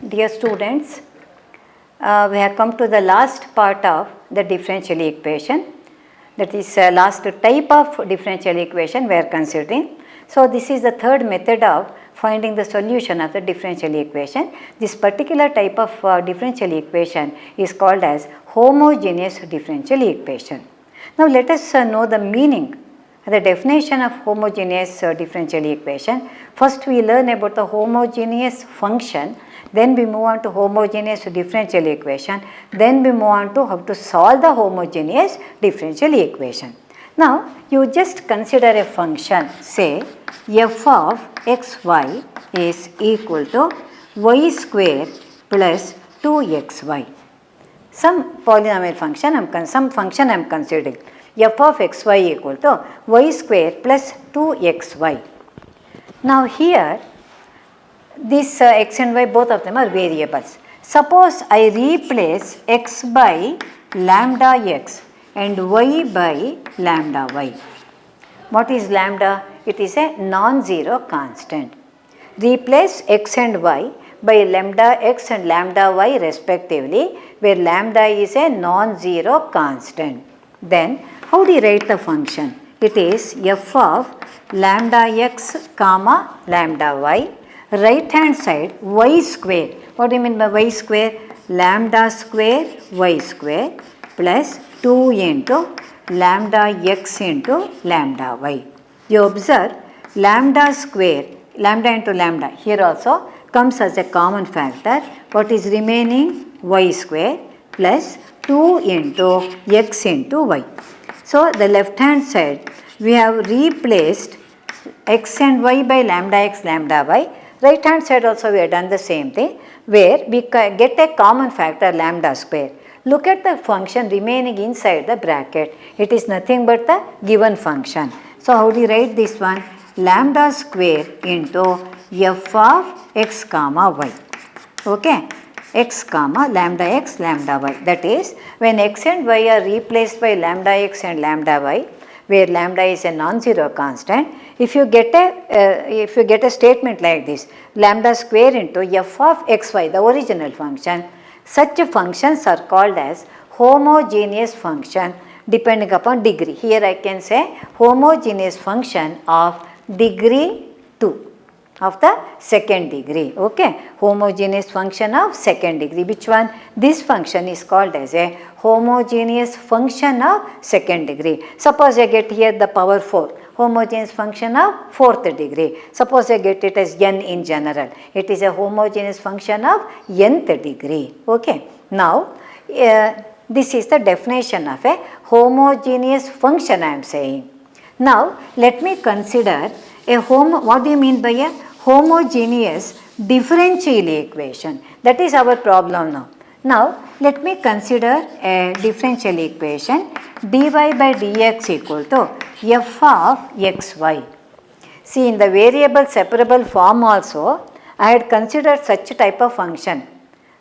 Dear students, we have come to the last part of the differential equation, that is last type of differential equation we are considering. So, this is the third method of finding the solution of the differential equation. This particular type of differential equation is called as homogeneous differential equation. Now, let us know the meaning, the definition of homogeneous differential equation. First, we learn about the homogeneous function, then we move on to homogeneous differential equation, then we move on to how to solve the homogeneous differential equation. Now, you just consider a function, say f of xy is equal to y square plus 2xy. Some polynomial function, some function I am considering, f of xy equal to y square plus 2xy. Now, here this x and y, both of them are variables. Suppose I replace x by lambda x and y by lambda y. What is lambda? It is a non-zero constant. Replace x and y by lambda x and lambda y respectively, where lambda is a non-zero constant. Then how do you write the function? It is f of lambda x comma lambda y. Right hand side y square. What do you mean by y square? Lambda square y square plus 2 into lambda x into lambda y. You observe lambda square, lambda into lambda here also comes as a common factor. What is remaining? Y square plus 2 into x into y. So, the left hand side we have replaced x and y by lambda x lambda y. Right hand side also we have done the same thing, where we get a common factor lambda square. Look at the function remaining inside the bracket. It is nothing but the given function. So, how do you write this one? Lambda square into f of x comma y. Okay, x comma lambda x lambda y. That is, when x and y are replaced by lambda x and lambda y, where lambda is a non-zero constant, if you get a statement like this, lambda square into f of xy, the original function, such functions are called as homogeneous function depending upon degree. Here I can say homogeneous function of degree 2, of the second degree. Okay, homogeneous function of second degree. Which one? This function is called as a homogeneous function of second degree. Suppose I get here the power 4, homogeneous function of fourth degree. Suppose I get it as n in general. It is a homogeneous function of nth degree. Okay. Now, this is the definition of a homogeneous function I am saying. Now, let me consider what do you mean by a homogeneous differential equation? That is our problem now. Now, let me consider a differential equation dy by dx equal to f of xy. See, in the variable separable form also, I had considered such type of function.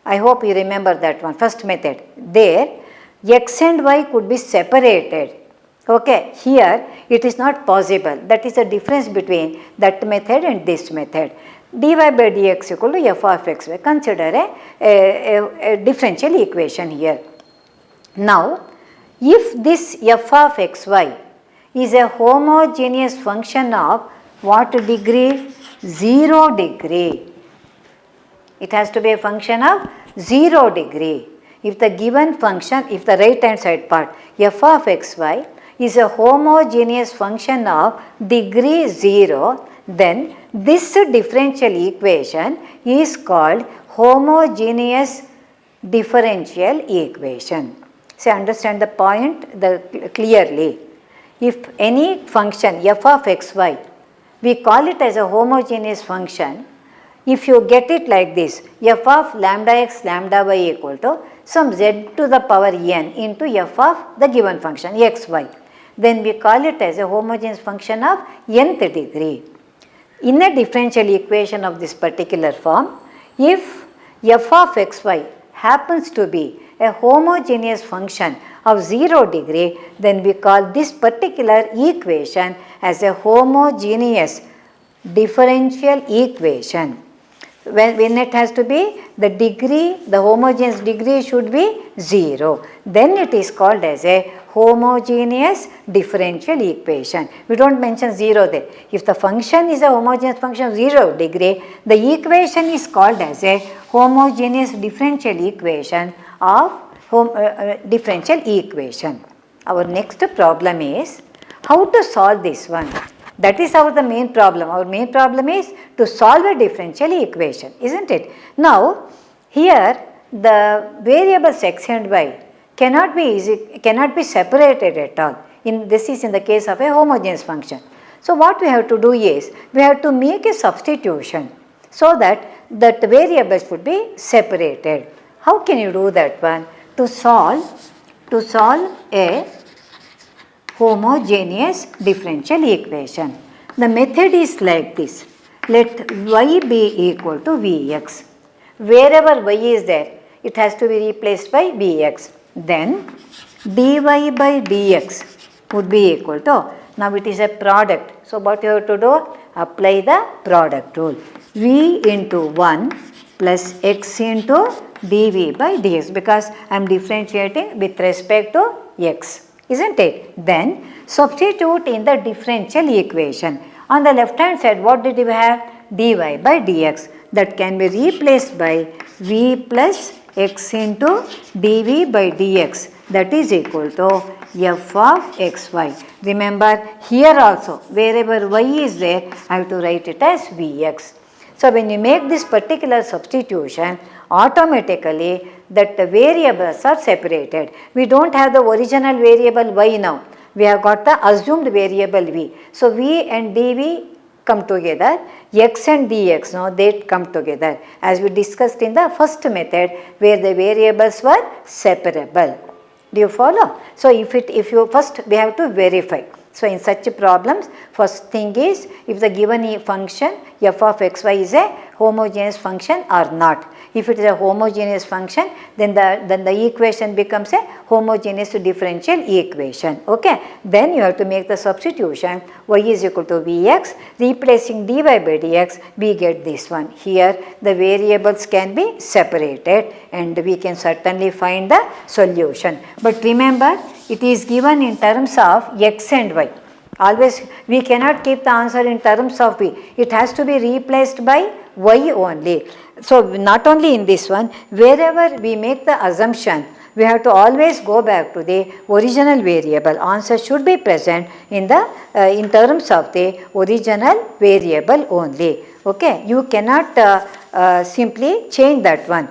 I hope you remember that one, first method. There, x and y could be separated. Okay, here it is not possible. That is the difference between that method and this method. Dy by dx equal to f of xy. Consider a differential equation here. Now, if this f of xy is a homogeneous function of what degree? 0 degree. It has to be a function of 0 degree. If the given function, if the right hand side part f of xy is a homogeneous function of degree 0, then this differential equation is called homogeneous differential equation. So, understand the point clearly. If any function f of xy, we call it as a homogeneous function. If you get it like this, f of lambda x lambda y equal to some z to the power n into f of the given function xy, then we call it as a homogeneous function of nth degree. In a differential equation of this particular form, if f of xy happens to be a homogeneous function of 0 degree, then we call this particular equation as a homogeneous differential equation. when it has to be the degree, the homogeneous degree should be 0. Then it is called as a homogeneous differential equation. We don't mention 0 there. If the function is a homogeneous function of 0 degree, the equation is called as a homogeneous differential equation of differential equation. Our next problem is how to solve this one. That is the main problem. Our main problem is to solve a differential equation, isn't it? Now, here the variables x and y cannot be separated at all. This is in the case of a homogeneous function. So, what we have to do is, we have to make a substitution so that variables should be separated. How can you do that one? To solve a homogeneous differential equation. The method is like this. Let y be equal to Vx. Wherever y is there, it has to be replaced by Vx. Then dy by dx would be equal to, now it is a product. So what you have to do? Apply the product rule. V into 1 plus x into dv by dx, because I am differentiating with respect to x, isn't it? Then substitute in the differential equation. On the left hand side, what did we have? Dy by dx. That can be replaced by v plus x into dv by dx. That is equal to f of xy. Remember, here also wherever y is there, I have to write it as vx. So when you make this particular substitution, automatically that the variables are separated. We don't have the original variable y now. We have got the assumed variable v. So v and dv come together, x and dx, now they come together, as we discussed in the first method where the variables were separable. Do you follow? So if you first we have to verify. So in such problems, first thing is, if the given function f of xy is a homogeneous function or not. If it is a homogeneous function, then the equation becomes a homogeneous differential equation. Okay. Then you have to make the substitution, y is equal to Vx, replacing dy by dx, we get this one. Here the variables can be separated and we can certainly find the solution. But remember, it is given in terms of x and y. Always we cannot keep the answer in terms of v. It has to be replaced by y only. So not only in this one, wherever we make the assumption, we have to always go back to the original variable. Answer should be present in the in terms of the original variable only. Okay, you cannot simply change that one.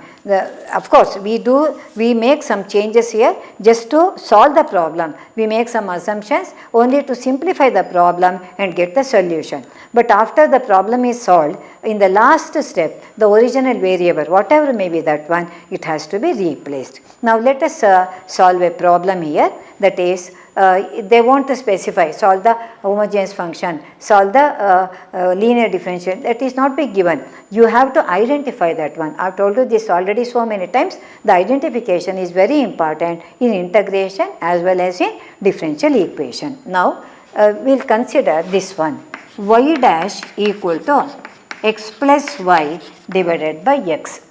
Of course, we make some changes here just to solve the problem. We make some assumptions only to simplify the problem and get the solution. But after the problem is solved, in the last step, the original variable, whatever may be that one, it has to be replaced. Now let us solve a problem here, that is, they want to specify, solve the homogeneous function, solve the linear differential, that is not be given. You have to identify that one. I have told you this already so many times. The identification is very important in integration as well as in differential equation. Now we will consider this one, y dash equal to x plus y divided by x.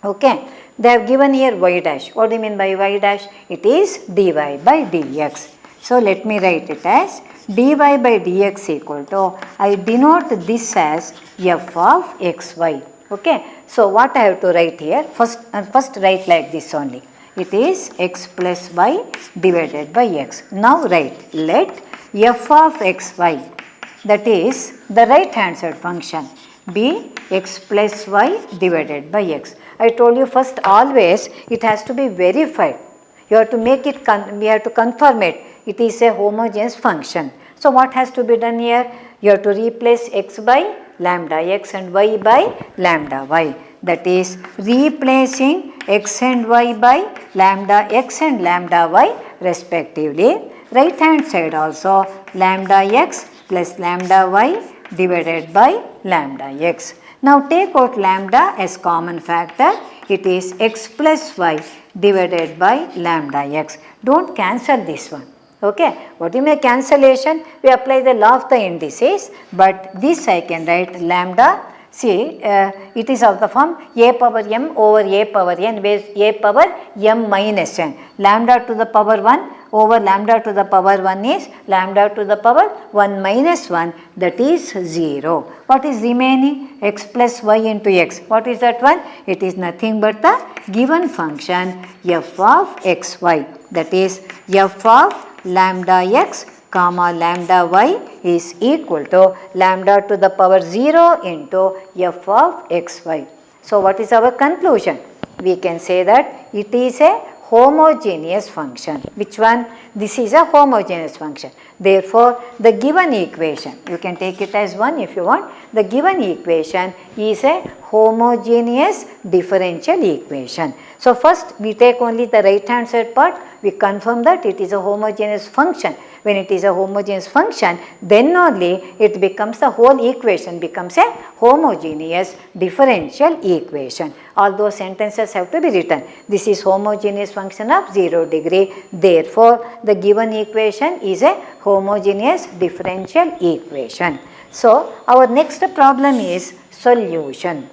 Okay. They have given here y dash. What do you mean by y dash? It is dy by dx. So let me write it as dy by dx equal to, I denote this as f of xy. Okay. So what I have to write here? First write like this only. It is x plus y divided by x. Now write, let f of xy, that is the right hand side function, be x plus y divided by x. I told you first always it has to be verified. You have to make it, we have to confirm it. It is a homogeneous function. So what has to be done here? You have to replace x by lambda x and y by lambda y. That is replacing x and y by lambda x and lambda y respectively. Right hand side also lambda x plus lambda y divided by lambda x. Now take out lambda as common factor. It is x plus y divided by lambda x. Don't cancel this one. Okay. What do you mean cancellation? We apply the law of the indices, but this I can write lambda See, it is of the form a power m over a power n, where a power m minus n. Lambda to the power 1 over lambda to the power 1 is lambda to the power 1 minus 1, that is 0. What is remaining? X plus y into x. What is that one? It is nothing but the given function f of xy, that is f of lambda x comma lambda y is equal to lambda to the power 0 into f of xy. So, what is our conclusion? We can say that it is a homogeneous function. Which one? This is a homogeneous function. Therefore, the given equation, you can take it as 1 if you want, the given equation is a homogeneous differential equation. So, first we take only the right hand side part, we confirm that it is a homogeneous function. When it is a homogeneous function, then only it becomes, the whole equation becomes a homogeneous differential equation. All those sentences have to be written. This is homogeneous function of 0 degree. Therefore, the given equation is a homogeneous differential equation. So, our next problem is solution.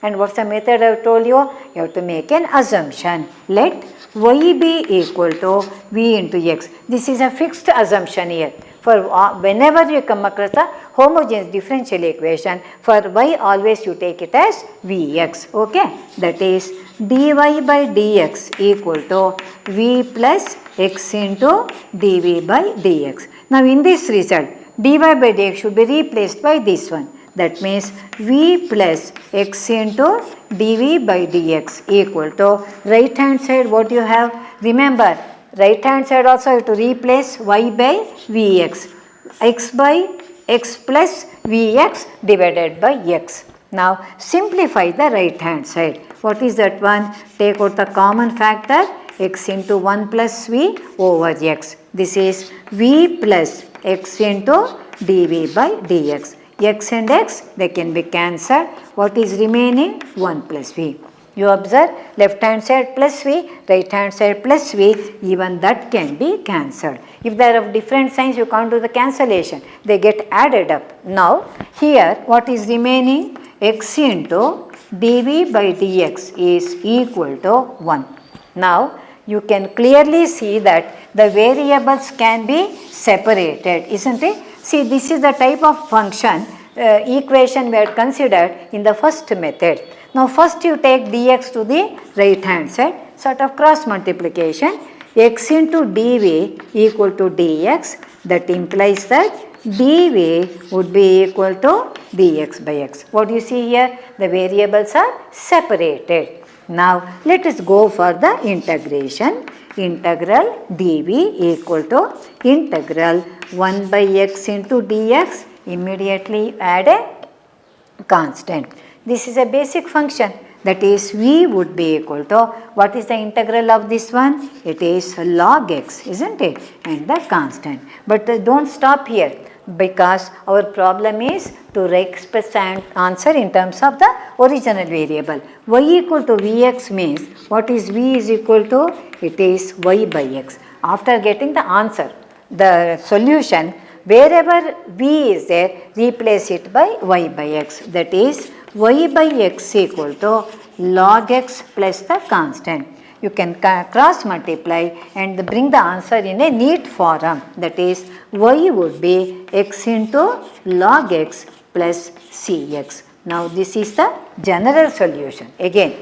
And what's the method I have told you? You have to make an assumption. Let y be equal to v into x. This is a fixed assumption here. For whenever you come across the homogeneous differential equation, for y always you take it as vx. Okay? That is dy by dx equal to v plus x into dv by dx. Now, in this result, dy by dx should be replaced by this one. That means v plus x into dv by dx equal to right hand side what you have? Remember, right hand side also you have to replace y by vx, x by x plus vx divided by x. Now, simplify the right hand side. What is that one? Take out the common factor, x into 1 plus v over x. This is v plus x into dv by dx. X and x, they can be cancelled. What is remaining? 1 plus v. You observe, left hand side plus v, right hand side plus v, even that can be cancelled. If they are of different signs, you can't do the cancellation. They get added up. Now, here what is remaining? X into dv by dx is equal to 1. Now, you can clearly see that the variables can be separated, isn't it? See, this is the type of function equation we had considered in the first method. Now, first you take dx to the right hand side, sort of cross multiplication, x into dv equal to dx, that implies that dv would be equal to dx by x. What do you see here? The variables are separated. Now, let us go for the integration. Integral dv equal to integral 1 by x into dx. Immediately add a constant. This is a basic function, that is v would be equal to, what is the integral of this one? It is log x, isn't it? And the constant. But don't stop here, because our problem is to express an answer in terms of the original variable. Y equal to vx means, what is v is equal to? It is y by x. After getting the answer, the solution, wherever v is there, replace it by y by x. That is y by x equal to log x plus the constant. You can cross multiply and bring the answer in a neat form. That is y would be x into log x plus cx. Now, this is the general solution. Again,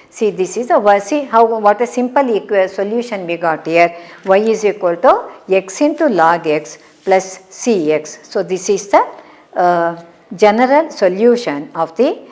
see, this is a, see how, what a simple solution we got here. Y is equal to x into log x plus cx. So, this is the general solution of the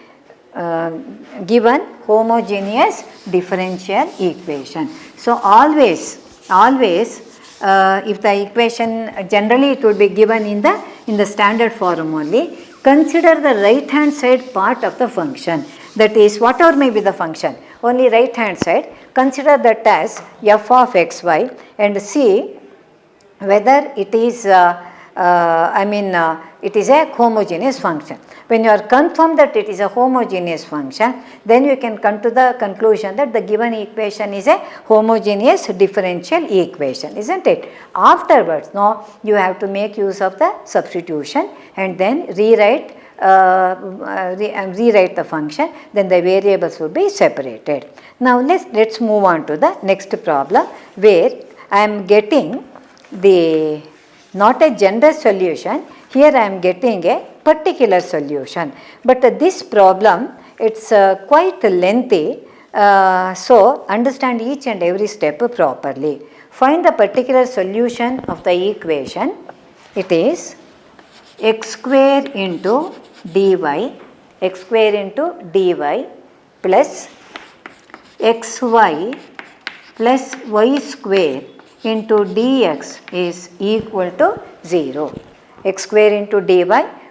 given homogeneous differential equation. So, always if the equation, generally it would be given in the standard form only, consider the right hand side part of the function. That is, whatever may be the function, only right hand side, consider that as f of xy and see whether it is it is a homogeneous function. When you are confirmed that it is a homogeneous function, then you can come to the conclusion that the given equation is a homogeneous differential equation, isn't it? Afterwards, now you have to make use of the substitution and then rewrite rewrite the function, then the variables will be separated. Now let's move on to the next problem, where I am getting the not a general solution, here I am getting a particular solution. But this problem, it's quite lengthy, so understand each and every step properly. Find the particular solution of the equation. It is x square into dy plus xy plus y square into dx is equal to 0. X square into dy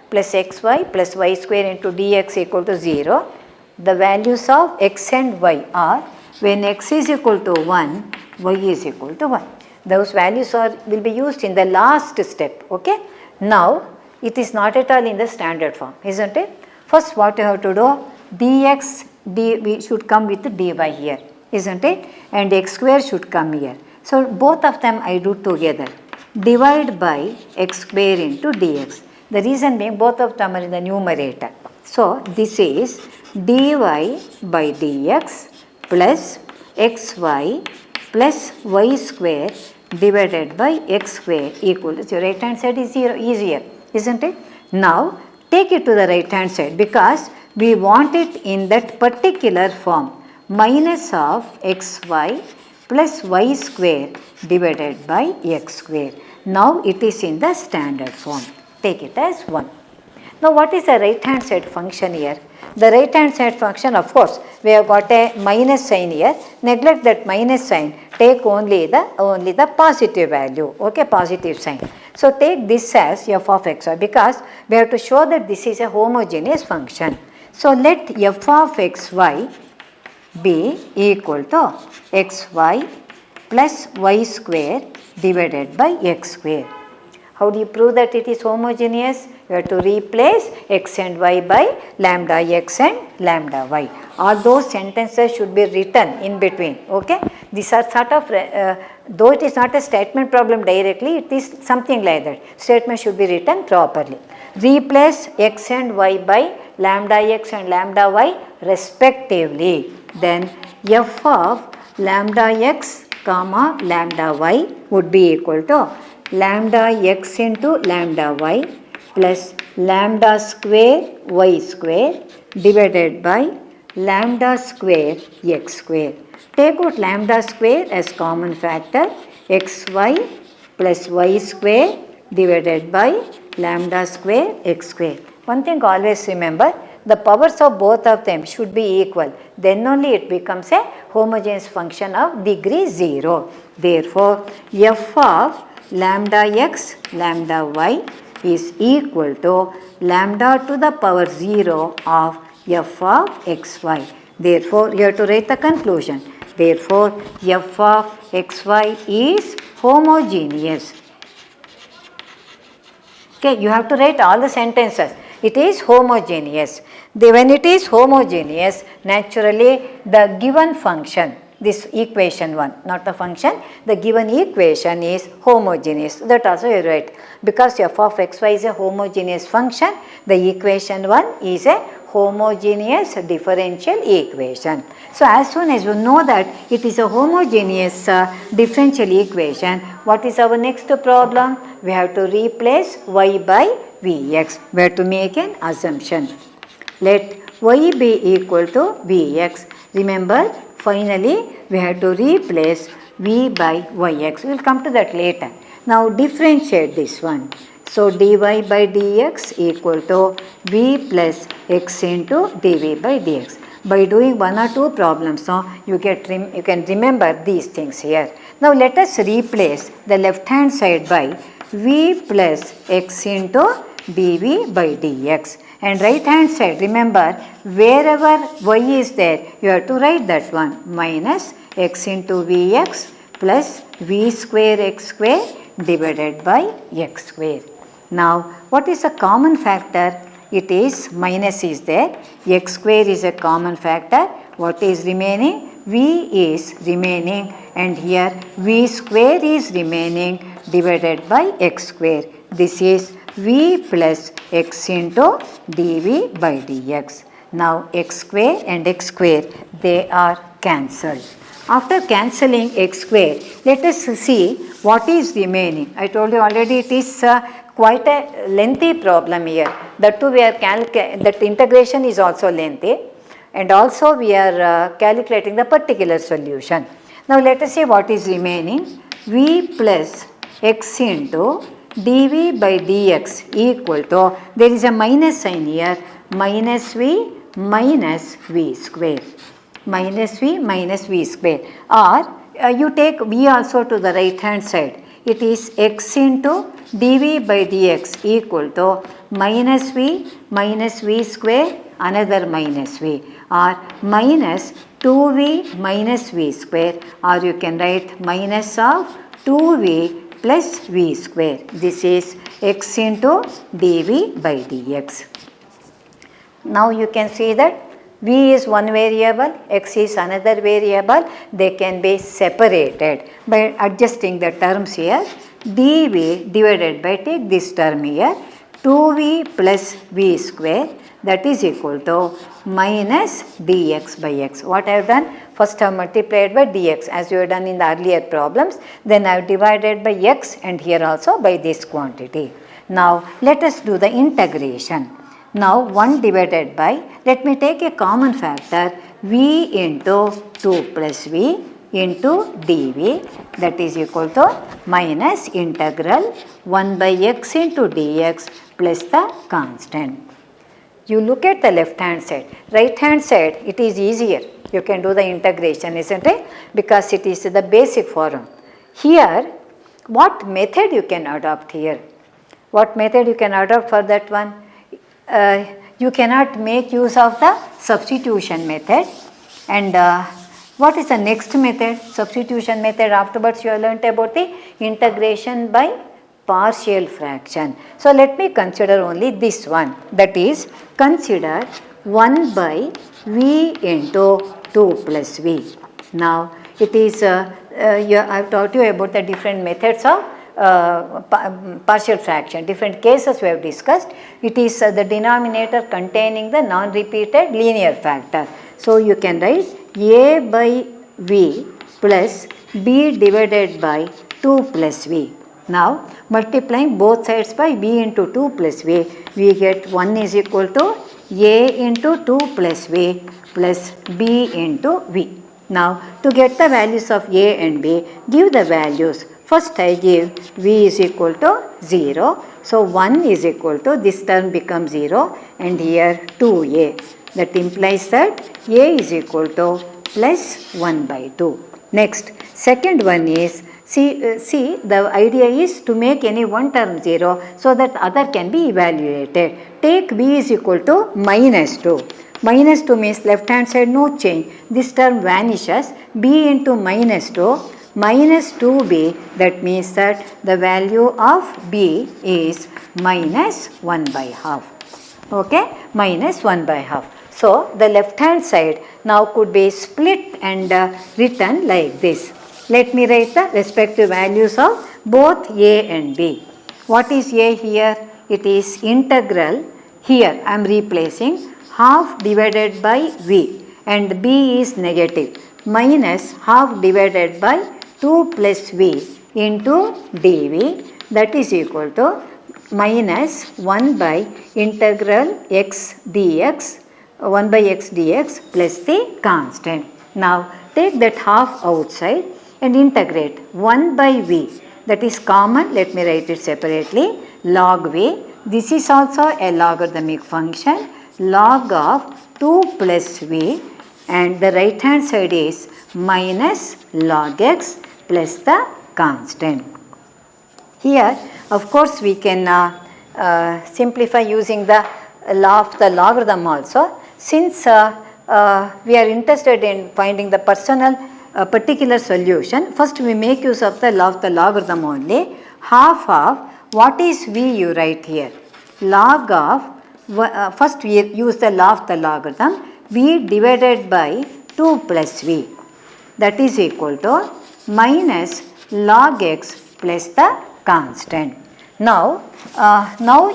plus xy plus y square into dx equal to 0. The values of x and y are, when x is equal to 1, y is equal to 1. Those values will be used in the last step. Okay. Now it is not at all in the standard form, isn't it? First what you have to do, dx we should come with dy here, isn't it? And x square should come here. So both of them I do together. Divide by x square into dx. The reason being both of them are in the numerator. So this is dy by dx plus xy plus y square divided by x square equal to 0. Right hand side is 0, easier, isn't it? Now take it to the right hand side, because we want it in that particular form, minus of xy plus y square divided by x square. Now it is in the standard form. Take it as 1. Now what is the right hand side function here? The right hand side function, of course, we have got a minus sign here. Neglect that minus sign. Take only the positive value. Okay, positive sign. So take this as f of xy, because we have to show that this is a homogeneous function. So let f of xy be equal to xy plus y square divided by x square. How do you prove that it is homogeneous? You have to replace x and y by lambda x and lambda y. All those sentences should be written in between. Okay? These are sort of, though it is not a statement problem directly, it is something like that. Statement should be written properly. Replace x and y by lambda x and lambda y respectively. Then f of lambda x comma lambda y would be equal to lambda x into lambda y plus lambda square y square divided by lambda square x square. Take out lambda square as common factor, xy plus y square divided by lambda square x square. One thing always remember, the powers of both of them should be equal. Then only it becomes a homogeneous function of degree 0. Therefore, f of lambda x lambda y is equal to lambda to the power 0 of f of xy. Therefore, you have to write the conclusion. Therefore, f of xy is homogeneous. Okay, you have to write all the sentences. It is homogeneous. When it is homogeneous, naturally the given function, this equation 1, not the function, the given equation is homogeneous. That also you write. Because f of xy is a homogeneous function, the equation 1 is a homogeneous differential equation. So as soon as you know that it is a homogeneous differential equation, what is our next problem? We have to replace y by vx. We have to make an assumption. Let y be equal to vx. Remember, finally we have to replace v by yx. We will come to that later. Now differentiate this one. So dy by dx equal to v plus x into dv by dx. By doing one or two problems, you can remember these things here. Now let us replace the left hand side by v plus x into dv by dx. And right hand side, remember, wherever y is there, you have to write that one, minus x into vx plus v square x square divided by x square. Now, what is a common factor? It is minus is there, x square is a common factor. What is remaining? V is remaining, and here v square is remaining divided by x square. This is v plus x into dv by dx. Now x square and x square, they are cancelled. After cancelling x square, let us see what is remaining. I told you already it is quite a lengthy problem here. That too we are that integration is also lengthy, and also we are calculating the particular solution. Now let us see what is remaining. V plus x into dv by dx equal to, there is a minus sign here, minus v square, minus v square, or you take v also to the right hand side. It is x into dv by dx equal to minus v square, another minus v, or minus 2v minus v square, or you can write minus of 2v plus v square. This is x into dv by dx. Now you can see that v is one variable, x is another variable. They can be separated by adjusting the terms here. dv divided by, take this term here, 2v plus v square, that is equal to minus dx by x. What I have done? First I have multiplied by dx as you have done in the earlier problems. Then I have divided by x, and here also by this quantity. Now let us do the integration. Now 1 divided by, let me take a common factor, v into 2 plus v into dv, that is equal to minus integral 1 by x into dx plus the constant. You look at the left hand side. Right hand side, it is easier. You can do the integration, isn't it? Because it is the basic form. Here, what method you can adopt here? What method you can adopt for that one? You cannot make use of the substitution method. And what is the next method? Substitution method. Afterwards you have learnt about the integration by partial fraction. So let me consider only this one, that is, consider 1 by v into 2 plus v. Now it is, I have taught you about the different methods of partial fraction, different cases we have discussed. It is the denominator containing the non-repeated linear factor. So you can write a by v plus b divided by 2 plus v. Now multiplying both sides by b into 2 plus v, we get 1 is equal to a into 2 plus v plus b into v. Now to get the values of a and b, give the values. First I give v is equal to 0. So 1 is equal to, this term becomes 0, and here 2a. That implies that a is equal to plus 1 by 2. Next, second one is, see the idea is to make any one term 0 so that other can be evaluated. Take v is equal to minus 2. Minus 2 means left hand side no change. This term vanishes. b into minus 2, minus 2b, that means that the value of b is minus 1 by half. Okay, minus 1 by half. So the left hand side now could be split and written like this. Let me write the respective values of both a and b. What is a here? It is integral. Here I am replacing half divided by v, and b is negative, minus half divided by 2 plus v into dv, that is equal to minus 1 by integral x dx, 1 by x dx plus the constant. Now take that half outside and integrate 1 by v, that is common. Let me write it separately, log v. This is also a logarithmic function, log of 2 plus v, and the right hand side is minus log x plus the constant. Here of course we can simplify using the law of the logarithm also. Since we are interested in finding the particular solution, first we make use of the law of the logarithm only. Half of, what is v you write here? Log of, first we use the law of the logarithm, v divided by 2 plus v, that is equal to minus log x plus the constant. Now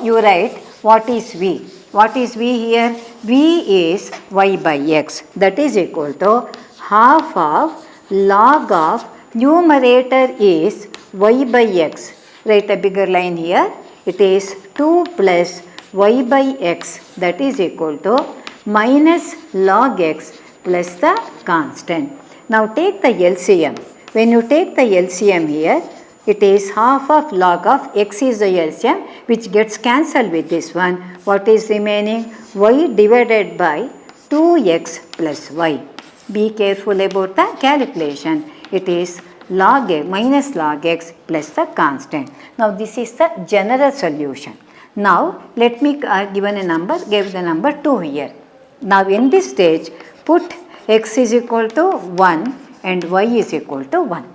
you write what is V. What is V here? V is y by x. That is equal to half of log of numerator is y by x. Write a bigger line here. It is 2 plus y by x, that is equal to minus log x plus the constant. Now take the LCM. When you take the LCM here, it is half of log of x is the LCM, which gets cancelled with this one. What is remaining? Y divided by 2x plus y. Be careful about the calculation. It is log x minus log x plus the constant. Now this is the general solution. Now let me given a number, give the number 2 here. Now in this stage, put x is equal to 1 and y is equal to 1.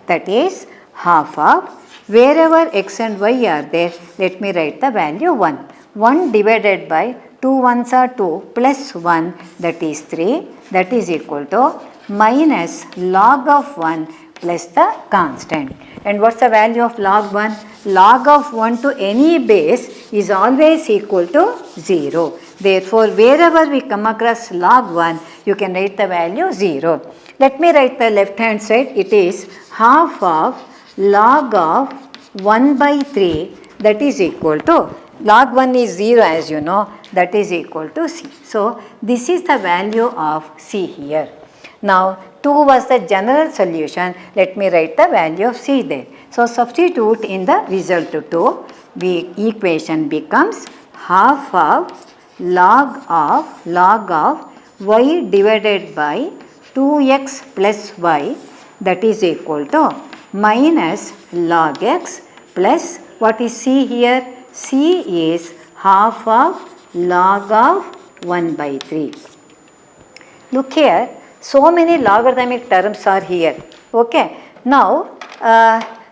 That is half of, wherever x and y are there, let me write the value 1. 1 divided by 2 ones are 2 plus 1, that is 3, that is equal to minus log of 1 plus the constant. And what's the value of log 1? Log of 1 to any base is always equal to 0. Therefore, wherever we come across log 1, you can write the value 0. Let me write the left hand side. It is half of log of 1 by 3, that is equal to, log 1 is 0 as you know, that is equal to c. So, this is the value of c here. Now, 2 was the general solution. Let me write the value of c there. So, substitute in the result 2. The equation becomes half of log of y divided by 2x plus y, that is equal to minus log x plus, what is c here? C is half of log of 1 by 3. Look here, so many logarithmic terms are here. Okay. Now,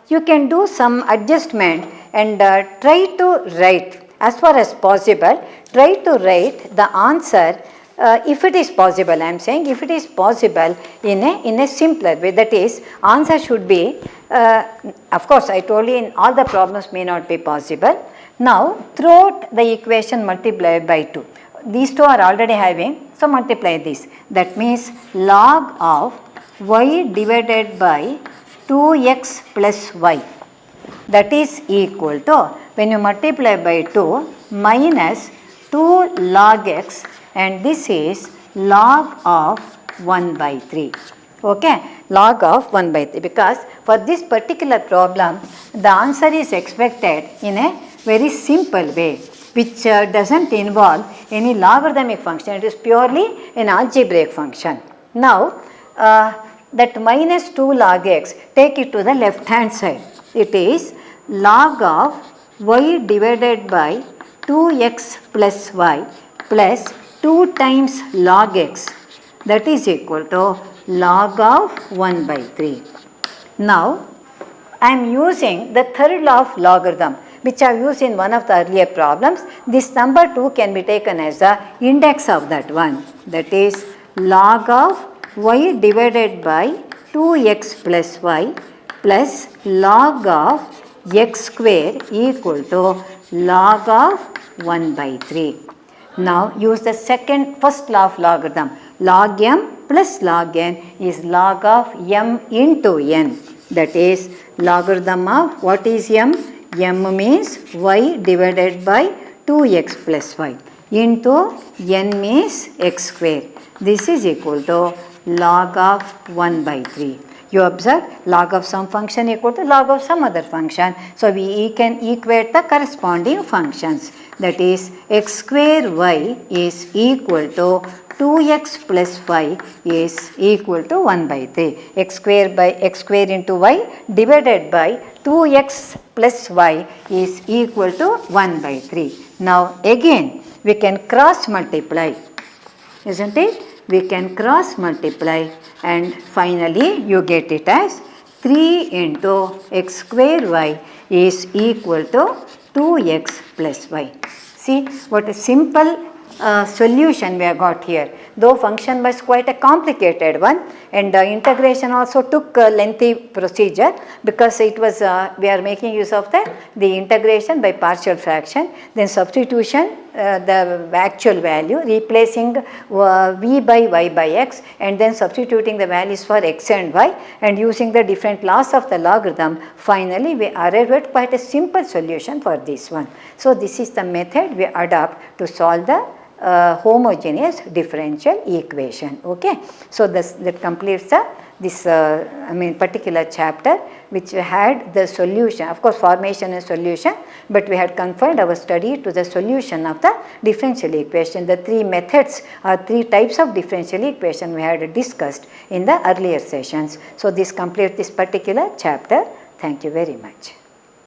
you can do some adjustment and try to write as far as possible, try to write the answer if it is possible. I am saying if it is possible in a simpler way, that is answer should be, of course I told you in all the problems may not be possible. Now throughout the equation multiply by 2. These two are already having, so multiply this. That means log of y divided by 2x plus y, that is equal to, when you multiply by 2, minus 2 log x, and this is log of 1 by 3. Okay, log of 1 by 3, because for this particular problem, the answer is expected in a very simple way, which doesn't involve any logarithmic function. It is purely an algebraic function. Now, that minus 2 log x, take it to the left hand side. It is log of y divided by 2x plus y plus 2 times log x, that is equal to log of 1 by 3. Now, I am using the third law of logarithm, which I have used in one of the earlier problems. This number 2 can be taken as the index of that one. That is log of y divided by 2x plus y plus log of x square equal to log of 1 by 3. Now use the first law of logarithm. Log m plus log n is log of m into n. That is logarithm of, what is m? M means y divided by 2x plus y into n means x square. This is equal to log of 1 by 3. You observe log of some function equal to log of some other function. So, we can equate the corresponding functions. That is x square y is equal to 2x plus y is equal to 1 by 3. X square into y divided by 2x plus y is equal to 1 by 3. Now again we can cross multiply, isn't it? We can cross multiply and finally you get it as 3 into x square y is equal to 2x plus y. See what a simple solution we have got here. though function was quite a complicated one, and integration also took a lengthy procedure, because it was we are making use of the integration by partial fraction, then substitution the actual value, replacing v by y by x, and then substituting the values for x and y, and using the different laws of the logarithm, finally we arrived at quite a simple solution for this one. So this is the method we adopt to solve the homogeneous differential equation. Okay. So that completes this particular chapter, which had the solution, of course formation and solution, but we had confined our study to the solution of the differential equation, the three methods or three types of differential equation we had discussed in the earlier sessions. So this completes this particular chapter. Thank you very much.